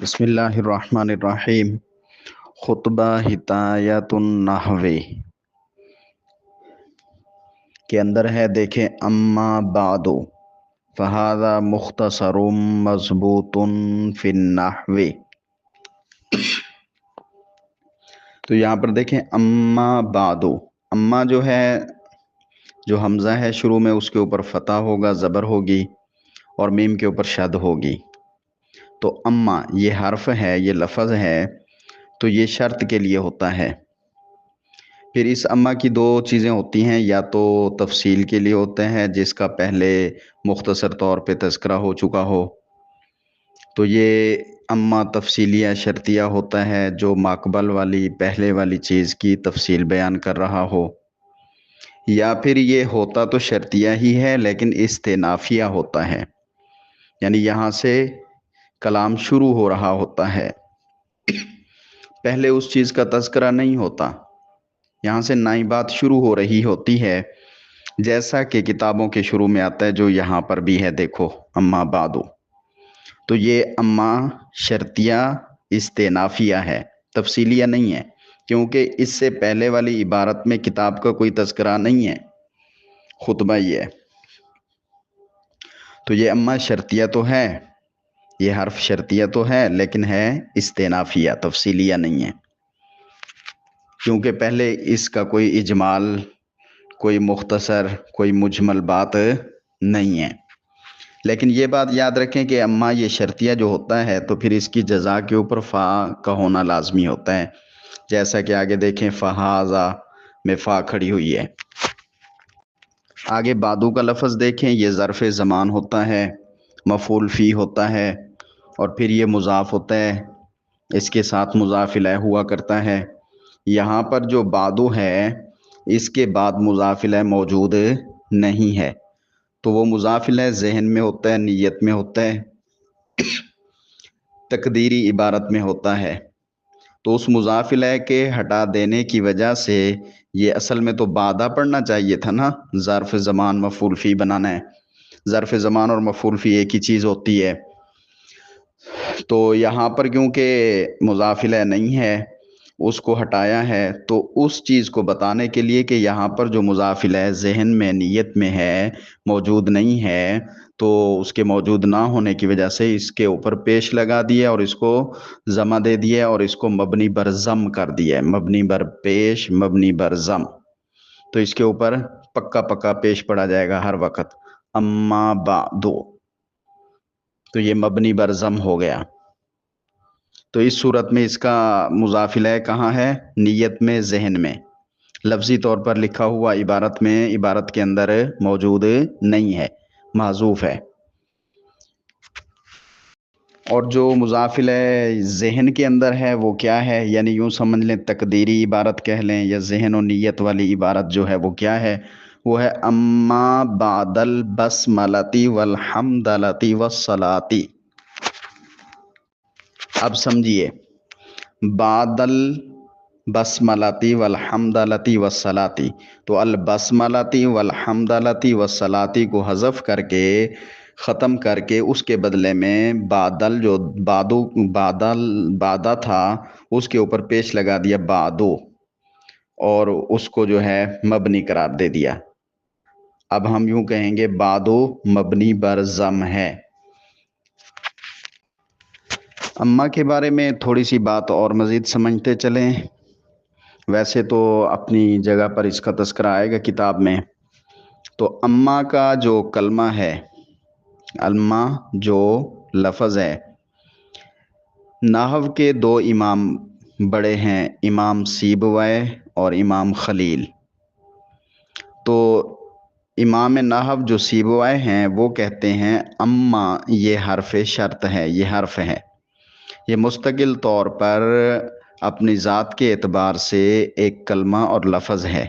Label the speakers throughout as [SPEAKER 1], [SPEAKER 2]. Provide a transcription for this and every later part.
[SPEAKER 1] بسم اللہ الرحمن الرحیم۔ خطبہ ہدایت النحوی کے اندر ہے، دیکھیں اما بعد فہذا مختصر مضبوط فی النحو۔ تو یہاں پر دیکھیں اما بعد، اما جو ہے، جو حمزہ ہے شروع میں، اس کے اوپر فتح ہوگا، زبر ہوگی، اور میم کے اوپر شد ہوگی۔ تو اما یہ حرف ہے، یہ لفظ ہے، تو یہ شرط کے لیے ہوتا ہے۔ پھر اس اما کی دو چیزیں ہوتی ہیں، یا تو تفصیل کے لیے ہوتے ہیں جس کا پہلے مختصر طور پہ تذکرہ ہو چکا ہو، تو یہ اما تفصیلیہ شرطیہ ہوتا ہے، جو ماقبل والی پہلے والی چیز کی تفصیل بیان کر رہا ہو، یا پھر یہ ہوتا تو شرطیہ ہی ہے لیکن استئنافیہ ہوتا ہے، یعنی یہاں سے کلام شروع ہو رہا ہوتا ہے، پہلے اس چیز کا تذکرہ نہیں ہوتا، یہاں سے نئی بات شروع ہو رہی ہوتی ہے، جیسا کہ کتابوں کے شروع میں آتا ہے، جو یہاں پر بھی ہے، دیکھو اما بعد۔ تو یہ اما شرطیہ استئنافیہ ہے، تفصیلیہ نہیں ہے، کیونکہ اس سے پہلے والی عبارت میں کتاب کا کوئی تذکرہ نہیں ہے، خطبہ یہ ہے۔ تو یہ اما شرطیہ تو ہے، یہ حرف شرطیہ تو ہے، لیکن ہے استئنافیہ، تفصیلیہ نہیں ہے، کیونکہ پہلے اس کا کوئی اجمال، کوئی مختصر، کوئی مجمل بات نہیں ہے۔ لیکن یہ بات یاد رکھیں کہ اما یہ شرطیہ جو ہوتا ہے تو پھر اس کی جزا کے اوپر فا کا ہونا لازمی ہوتا ہے، جیسا کہ آگے دیکھیں فہذا میں فا کھڑی ہوئی ہے۔ آگے بعدو کا لفظ دیکھیں، یہ ظرف زمان ہوتا ہے، مفعول فی ہوتا ہے، اور پھر یہ مضاف ہوتا ہے، اس کے ساتھ مضاف الیہ ہوا کرتا ہے۔ یہاں پر جو بعدو ہے، اس کے بعد مضاف الیہ موجود نہیں ہے، تو وہ مضاف الیہ ذہن میں ہوتا ہے، نیت میں ہوتا ہے، تقدیری عبارت میں ہوتا ہے، تو اس مضاف الیہ کے ہٹا دینے کی وجہ سے یہ اصل میں تو بعدہ پڑھنا چاہیے تھا نا، ظرف زمان مفعول فی بنانا ہے، ظرف زمان اور مفعول فی ایک ہی چیز ہوتی ہے، تو یہاں پر کیونکہ مضاف الیہ نہیں ہے، اس کو ہٹایا ہے، تو اس چیز کو بتانے کے لیے کہ یہاں پر جو مضاف الیہ ذہن میں، نیت میں ہے، موجود نہیں ہے، تو اس کے موجود نہ ہونے کی وجہ سے اس کے اوپر پیش لگا دیا اور اس کو ضمہ دے دیا اور اس کو مبنی بر ضم کر دیا، مبنی بر پیش، مبنی بر ضم، تو اس کے اوپر پکا پکا پیش پڑا جائے گا ہر وقت، اما بعدو، تو یہ مبنی بر ضم ہو گیا۔ تو اس صورت میں اس کا مضاف الیہ کہاں ہے؟ نیت میں، ذہن میں، لفظی طور پر لکھا ہوا عبارت میں، عبارت کے اندر موجود نہیں ہے، محذوف ہے۔ اور جو مضاف الیہ ذہن کے اندر ہے وہ کیا ہے؟ یعنی یوں سمجھ لیں تقدیری عبارت کہہ لیں، یا ذہن و نیت والی عبارت جو ہے وہ کیا ہے؟ وہ ہے اما بعد البسملۃ والحمدلۃ والصلاۃ۔ اب سمجھیے، بعد البسملۃ والحمدلۃ والصلاۃ، تو البسملۃ والحمدلۃ والصلاۃ کو حذف کر کے، ختم کر کے، اس کے بدلے میں بادل، جو بادہ تھا، اس کے اوپر پیش لگا دیا بعدو، اور اس کو جو ہے مبنی قرار دے دیا۔ اب ہم یوں کہیں گے بعدو مبنی بر ضم ہے۔ اما کے بارے میں تھوڑی سی بات اور مزید سمجھتے چلیں، ویسے تو اپنی جگہ پر اس کا تذکرہ آئے گا کتاب میں۔ تو اما کا جو کلمہ ہے، اما جو لفظ ہے، نحو کے دو امام بڑے ہیں، امام سیبویہ اور امام خلیل۔ تو امام نحو جو سیبویہ ہیں وہ کہتے ہیں اما یہ حرف شرط ہے، یہ حرف ہے، یہ مستقل طور پر اپنی ذات کے اعتبار سے ایک کلمہ اور لفظ ہے،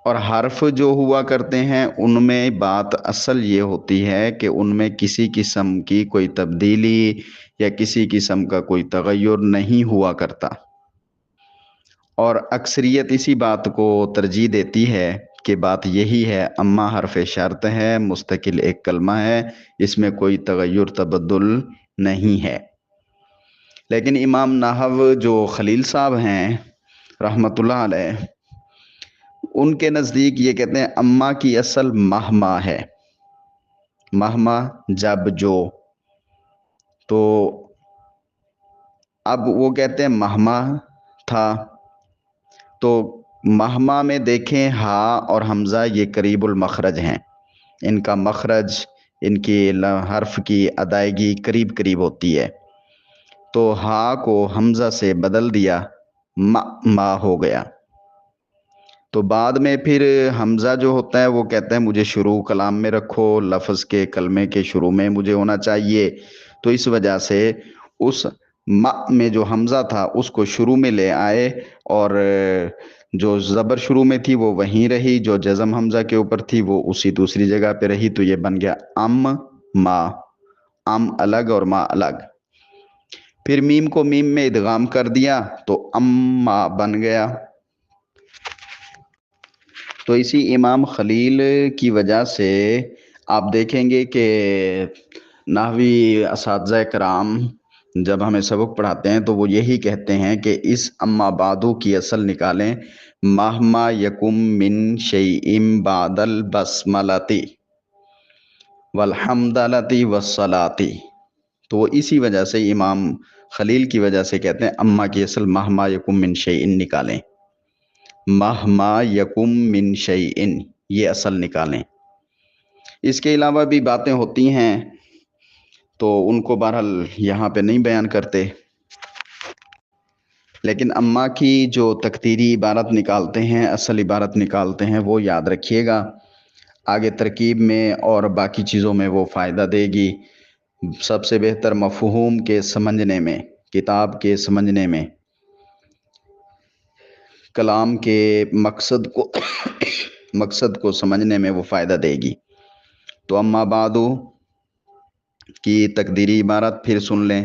[SPEAKER 1] اور حرف جو ہوا کرتے ہیں ان میں بات اصل یہ ہوتی ہے کہ ان میں کسی قسم کی کوئی تبدیلی یا کسی قسم کا کوئی تغیر نہیں ہوا کرتا، اور اکثریت اسی بات کو ترجیح دیتی ہے کہ بات یہی ہے، اما حرف شرط ہے، مستقل ایک کلمہ ہے، اس میں کوئی تغیر تبدل نہیں ہے۔ لیکن امام نحو جو خلیل صاحب ہیں رحمۃ اللہ علیہ، ان کے نزدیک یہ کہتے ہیں اما کی اصل مہما ہے، مہما جب جو، تو اب وہ کہتے ہیں مہما تھا، تو مہما میں دیکھیں ہا اور حمزہ یہ قریب المخرج ہیں، ان کا مخرج، ان کی حرف کی ادائیگی قریب قریب ہوتی ہے، تو ہا کو حمزہ سے بدل دیا، ما ہو گیا۔ تو بعد میں پھر حمزہ جو ہوتا ہے وہ کہتا ہے مجھے شروع کلام میں رکھو، لفظ کے کلمے کے شروع میں مجھے ہونا چاہیے، تو اس وجہ سے اس میں جو حمزہ تھا اس کو شروع میں لے آئے، اور جو زبر شروع میں تھی وہ وہیں رہی، جو جزم حمزہ کے اوپر تھی وہ اسی دوسری جگہ پہ رہی، تو یہ بن گیا ما، ام الگ اور ما الگ۔ پھر میم کو میم میں ادغام کر دیا تو اما بن گیا۔ تو اسی امام خلیل کی وجہ سے آپ دیکھیں گے کہ نحوی اساتذہ کرام جب ہمیں سبق پڑھاتے ہیں تو وہ یہی کہتے ہیں کہ اس اما بعدو کی اصل نکالیں، مہما یکم من شیئم بعد البسملتی والحمدلتی والصلاتی، تو وہ اسی وجہ سے امام خلیل کی وجہ سے کہتے ہیں اما کی اصل مہما یکم من شیئن نکالیں، مہما یکم من شیئن یہ اصل نکالیں۔ اس کے علاوہ بھی باتیں ہوتی ہیں تو ان کو بہرحال یہاں پہ نہیں بیان کرتے، لیکن اما کی جو تقدیری عبارت نکالتے ہیں، اصل عبارت نکالتے ہیں، وہ یاد رکھیے گا، آگے ترکیب میں اور باقی چیزوں میں وہ فائدہ دے گی، سب سے بہتر مفہوم کے سمجھنے میں، کتاب کے سمجھنے میں، کلام کے مقصد کو سمجھنے میں وہ فائدہ دے گی۔ تو اما بعدو کی تقدیری عبارت پھر سن لیں،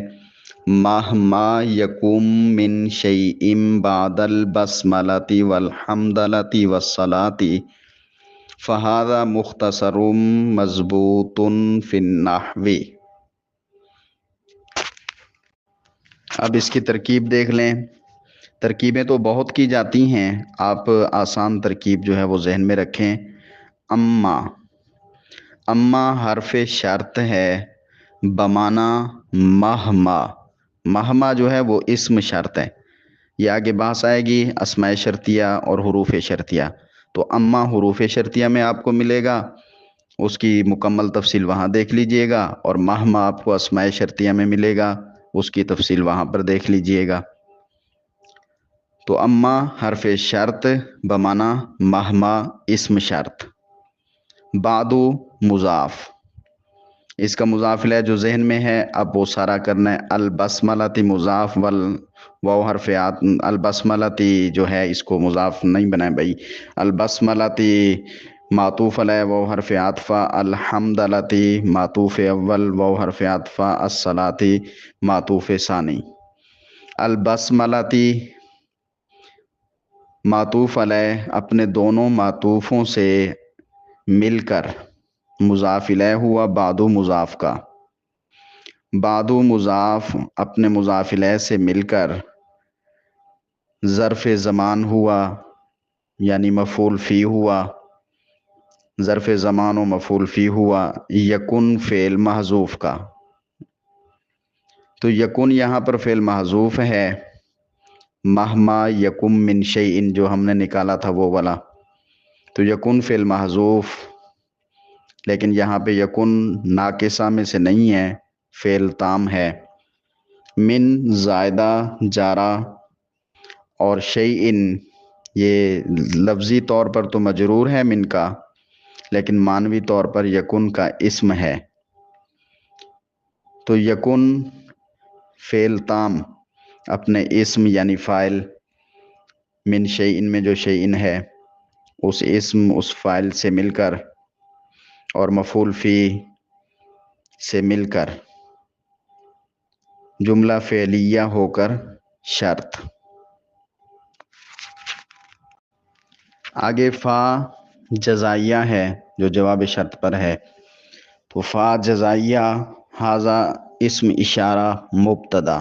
[SPEAKER 1] مہما یکم من شیئم بعد البسملتی والحمدلتی والصلاتی فہذا مختصر مضبوط فی النحو۔ اب اس کی ترکیب دیکھ لیں، ترکیبیں تو بہت کی جاتی ہیں، آپ آسان ترکیب جو ہے وہ ذہن میں رکھیں۔ اما حرف شرط ہے بمعنی مہما، مہما جو ہے وہ اسم شرط ہے، یہ آگے بحث آئے گی اسماء شرطیہ اور حروف شرطیہ، تو اما حروف شرطیہ میں آپ کو ملے گا، اس کی مکمل تفصیل وہاں دیکھ لیجئے گا، اور مہما آپ کو اسماء شرطیہ میں ملے گا، اس کی تفصیل وہاں پر دیکھ لیجئے گا۔ تو اما حرف شرط بمعنی مہما اسم شرط، بعدو مضاف، اس کا مضاف الیہ جو ذہن میں ہے اب وہ سارا کرنا ہے، البسملتی مضاف واو حرف البسملتی جو ہے اس کو مضاف نہیں بنائے بھائی، البسملتی معطوف علیہ واو حرف عطفہ، الحمدلتی معطوف اول واو حرف عطفہ، الصلاتی معطوف ثانی۔ البسملتی معطوف علیہ اپنے دونوں معطوفوں سے مل کر مضاف الیہ ہوا بعدو مضاف کا، بعدو مضاف اپنے مضاف الیہ سے مل کر ظرف زمان ہوا، یعنی مفعول فی ہوا، ظرف زمان و مفعول فی ہوا، یکن فعل محذوف کا، تو یکن یہاں پر فعل محذوف ہے، مہما یکم من شیئن جو ہم نے نکالا تھا وہ والا، تو یکن فعل محذوف، لیکن یہاں پہ یکن ناقصہ میں سے نہیں ہے، فعل تام ہے، من زائدہ جارہ، اور شیئن یہ لفظی طور پر تو مجرور ہے من کا، لیکن معنوی طور پر یکن کا اسم ہے، تو یکن فعل تام اپنے اسم یعنی فاعل من شیئن میں جو شیئن ہے اس اسم اس فاعل سے مل کر اور مفعول فی سے مل کر جملہ فعلیہ ہو کر شرط۔ آگے فا جزائیہ ہے جو جواب شرط پر ہے، تو فا جزائیہ ھذا اسم اشارہ مبتدا،